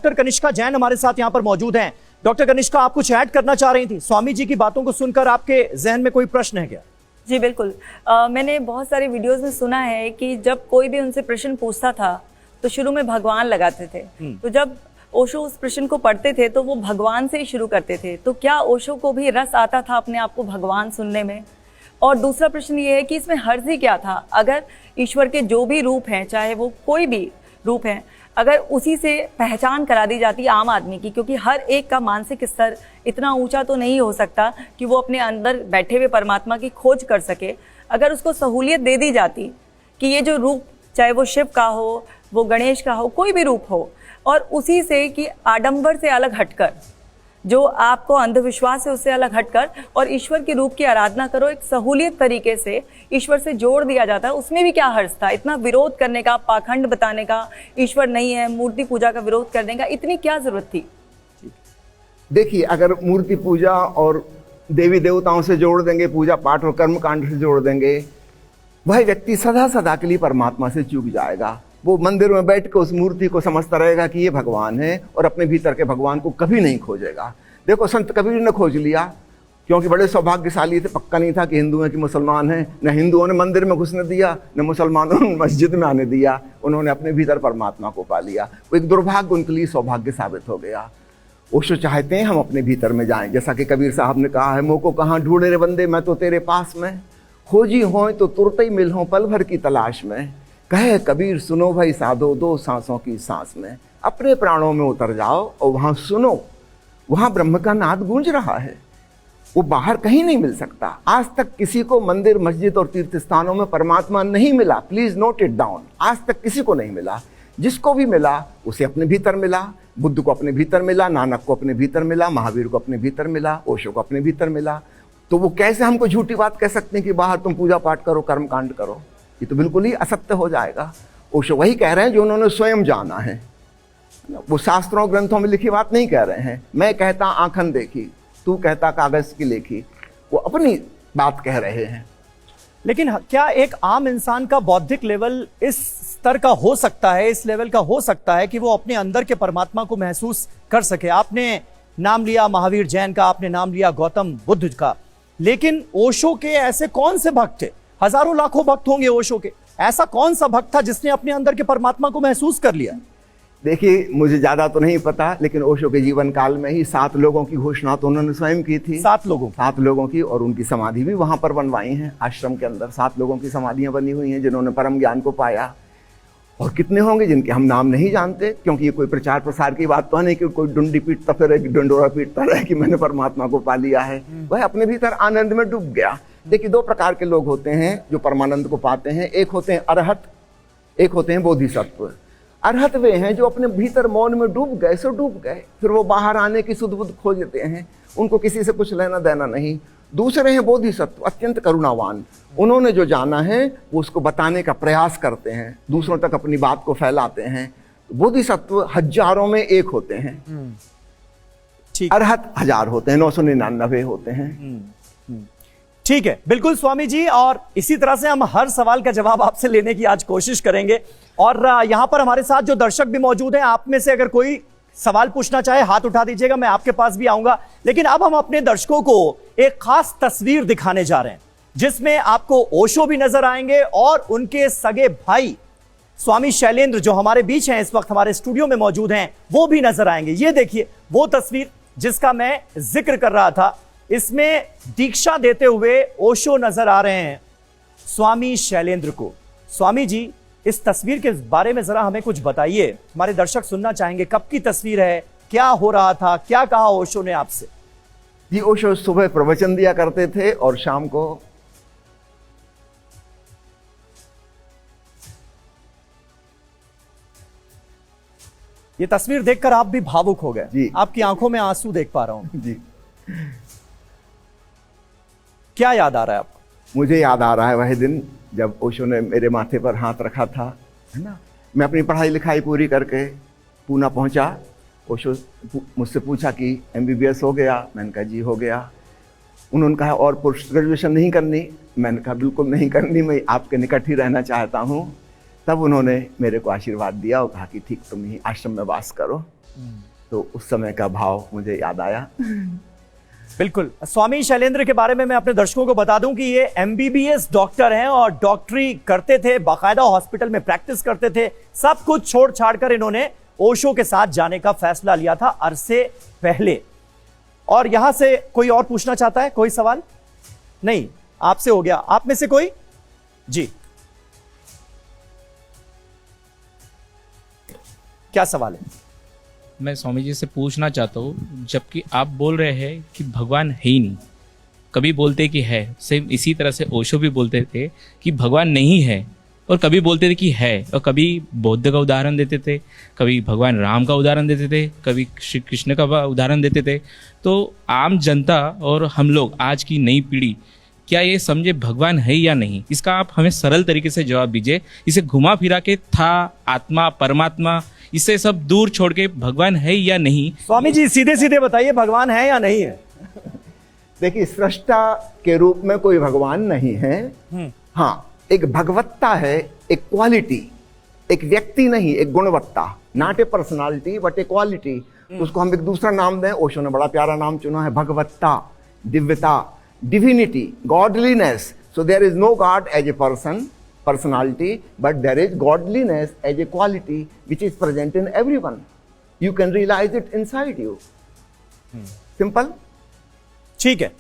Doctor Kanishka Jain हमारे साथ यहाँ पर मौजूद हैं। डॉक्टर कनिष्का, आप कुछ ऐड करना चाह रही थी? स्वामी जी की बातों को सुनकर आपके जहन में कोई प्रश्न है क्या? जी बिल्कुल। मैंने बहुत सारे वीडियोस में सुना है कि जब कोई भी उनसे प्रश्न पूछता था तो शुरू में भगवान लगाते थे। तो जब ओशो उस प्रश्न को पढ़ते थे तो वो भगवान से ही शुरू करते थे। तो क्या ओशो को भी रस आता था अपने आप को भगवान सुनने में? और दूसरा प्रश्न ये है कि इसमें हर्जी क्या था? अगर ईश्वर के जो भी रूप हैं, चाहे वो कोई भी रूप हैं, अगर उसी से पहचान करा दी जाती आम आदमी की, क्योंकि हर एक का मानसिक स्तर इतना ऊंचा तो नहीं हो सकता कि वो अपने अंदर बैठे हुए परमात्मा की खोज कर सके। अगर उसको सहूलियत दे दी जाती कि ये जो रूप, चाहे वो शिव का हो, वो गणेश का हो, कोई भी रूप हो, और उसी से कि आडंबर से अलग हटकर, जो आपको अंधविश्वास है उससे अलग हटकर और ईश्वर के रूप की आराधना करो, एक सहूलियत तरीके से ईश्वर से जोड़ दिया जाता है, उसमें भी क्या हर्ज था? इतना विरोध करने का, पाखंड बताने का, ईश्वर नहीं है, मूर्ति पूजा का विरोध करने का इतनी क्या जरूरत थी? देखिए, अगर मूर्ति पूजा और देवी देवताओं से जोड़ देंगे, पूजा पाठ और कर्म कांड से जोड़ देंगे, वह व्यक्ति सदा सदा के लिए परमात्मा से चूक जाएगा। वो मंदिर में बैठ के उस मूर्ति को समझता रहेगा कि ये भगवान है और अपने भीतर के भगवान को कभी नहीं खोजेगा। देखो, संत कबीर ने खोज लिया क्योंकि बड़े सौभाग्यशाली थे। पक्का नहीं था कि हिंदू हैं कि मुसलमान हैं। न हिंदुओं ने मंदिर में घुसने दिया, न मुसलमानों ने मस्जिद में आने दिया। उन्होंने अपने भीतर परमात्मा को पा लिया। वो एक दुर्भाग्य उनके लिए सौभाग्य साबित हो गया। ओशो चाहते हैं हम अपने भीतर में जाएं, जैसा कि कबीर साहब ने कहा है, मोको कहाँ ढूंढे रे बंदे, मैं तो तेरे पास में, खोजी हों तो तुरते ही मिल हों पल भर की तलाश में। कहे कबीर सुनो भाई साधो, दो सांसों की सांस में, अपने प्राणों में उतर जाओ और वहां सुनो, वहां ब्रह्म का नाद गूंज रहा है। वो बाहर कहीं नहीं मिल सकता। आज तक किसी को मंदिर, मस्जिद और तीर्थ स्थानों में परमात्मा नहीं मिला। Please note it down. आज तक किसी को नहीं मिला। जिसको भी मिला उसे अपने भीतर मिला। बुद्ध को अपने भीतर मिला, नानक को अपने भीतर मिला, महावीर को अपने भीतर मिला, ओशो को अपने भीतर मिला। तो वो कैसे हमको झूठी बात कह सकते हैं कि बाहर तुम पूजा पाठ करो, कर्म कांड करो? ये तो बिल्कुल ही असत्य हो जाएगा। ओशो वही कह रहे हैं जो उन्होंने स्वयं जाना है। वो शास्त्रों ग्रंथों में लिखी बात नहीं कह रहे हैं। मैं कहता आंखन देखी, तू कहता कागज की लेखी। वो अपनी बात कह रहे हैं। लेकिन क्या एक आम इंसान का बौद्धिक लेवल इस स्तर का हो सकता है, इस लेवल का हो सकता है कि वो अपने अंदर के परमात्मा को महसूस कर सके? आपने नाम लिया महावीर जैन का, आपने नाम लिया गौतम बुद्ध का, लेकिन ओशो के ऐसे कौन से भक्त थे? हजारों लाखों भक्त होंगे ओशो के। ऐसा कौन सा भक्त था जिसने अपने अंदर के परमात्मा को महसूस कर लिया? देखिए, मुझे ज्यादा तो नहीं पता, लेकिन ओशो के जीवन काल में ही 7 लोगों की घोषणा तो उन्होंने स्वयं की थी। 7 लोगों की, और उनकी समाधि भी वहां पर बनवाई है। आश्रम के अंदर 7 लोगों की समाधियां बनी हुई हैं जिन्होंने परम ज्ञान को पाया। और कितने होंगे जिनके हम नाम नहीं जानते, क्योंकि ये कोई प्रचार प्रसार की बात तो नहीं कि कोई डुंडी पीटता फिर डंडोरा पीटता रहे कि मैंने परमात्मा को पा लिया है। वह अपने भीतर आनंद में डूब गया। देखिए, 2 प्रकार के लोग होते हैं जो परमानंद को पाते हैं। एक होते हैं अरहत, एक होते हैं बोधिसत्व। अरहत वे हैं जो अपने भीतर मौन में डूब गए, सो डूब गए, फिर वो बाहर आने की सुध बुध खोजते हैं। उनको किसी से कुछ लेना देना नहीं। दूसरे हैं बोधिसत्व, अत्यंत करुणावान। उन्होंने जो जाना है वो उसको बताने का प्रयास करते हैं, दूसरों तक अपनी बात को फैलाते हैं। बोधिसत्व हजारों में एक होते हैं, अरहत 1000 होते हैं, 999 होते हैं। ठीक है, बिल्कुल स्वामी जी। और इसी तरह से हम हर सवाल का जवाब आपसे लेने की आज कोशिश करेंगे। और यहां पर हमारे साथ जो दर्शक भी मौजूद हैं, आप में से अगर कोई सवाल पूछना चाहे हाथ उठा दीजिएगा, मैं आपके पास भी आऊंगा। लेकिन अब हम अपने दर्शकों को एक खास तस्वीर दिखाने जा रहे हैं जिसमें आपको ओशो भी नजर आएंगे और उनके सगे भाई स्वामी शैलेंद्र, जो हमारे बीच हैं, इस वक्त हमारे स्टूडियो में मौजूद हैं, वो भी नजर आएंगे। ये देखिए वो तस्वीर जिसका मैं जिक्र कर रहा था। इसमें दीक्षा देते हुए ओशो नजर आ रहे हैं स्वामी शैलेंद्र को। स्वामी जी, इस तस्वीर के बारे में जरा हमें कुछ बताइए। हमारे दर्शक सुनना चाहेंगे, कब की तस्वीर है, क्या हो रहा था, क्या कहा ओशो ने आपसे? जी, ओशो सुबह प्रवचन दिया करते थे और शाम को ये तस्वीर देखकर आप भी भावुक हो गए। जी, आपकी आंखों में आंसू देख पा रहा हूं। जी, क्या याद आ रहा है आपको? मुझे याद आ रहा है वह दिन जब ओशो ने मेरे माथे पर हाथ रखा था, है ना। मैं अपनी पढ़ाई लिखाई पूरी करके पूना पहुंचा। ओशो मुझसे पूछा कि MBBS हो गया? मैंने कहा जी हो गया। उन्होंने कहा और पोस्ट ग्रेजुएशन नहीं करनी? मैंने कहा बिल्कुल नहीं करनी, मैं आपके निकट ही रहना चाहता हूँ। तब उन्होंने मेरे को आशीर्वाद दिया और कहा कि ठीक तुम ही आश्रम में वास करो। तो उस समय का भाव मुझे याद आया। बिल्कुल। स्वामी शैलेंद्र के बारे में मैं अपने दर्शकों को बता दूं कि ये MBBS डॉक्टर हैं और डॉक्टरी करते थे, बाकायदा हॉस्पिटल में प्रैक्टिस करते थे। सब कुछ छोड़ छाड़ कर इन्होंने ओशो के साथ जाने का फैसला लिया था अरसे पहले। और यहां से कोई और पूछना चाहता है? कोई सवाल? नहीं, आपसे हो गया। आप में से कोई? जी, क्या सवाल है? मैं स्वामी जी से पूछना चाहता हूँ, जबकि आप बोल रहे हैं कि भगवान है ही नहीं, कभी बोलते कि है, सेम इसी तरह से ओशो भी बोलते थे कि भगवान नहीं है, और कभी बोलते थे कि है, और कभी बौद्ध का उदाहरण देते थे, कभी भगवान राम का उदाहरण देते थे, कभी श्री कृष्ण का उदाहरण देते थे। तो आम जनता और हम लोग आज की नई पीढ़ी क्या ये समझे भगवान है या नहीं? इसका आप हमें सरल तरीके से जवाब दीजिए। इसे घुमा फिरा के था, आत्मा, परमात्मा, इससे सब दूर छोड़ के भगवान है या नहीं? स्वामी जी सीधे सीधे बताइए, भगवान है या नहीं है? देखिए, सृष्टा के रूप में कोई भगवान नहीं है। हाँ, एक भगवत्ता है, एक क्वालिटी, एक व्यक्ति नहीं, एक गुणवत्ता। Not a personality but A quality. उसको हम एक दूसरा नाम दें, ओशो ने बड़ा प्यारा नाम चुना है, भगवत्ता, दिव्यता, divinity, godliness. So there is no God as a person, personality, but there is godliness as a quality which is present in everyone. You can realize it inside you. Simple. ठीक है।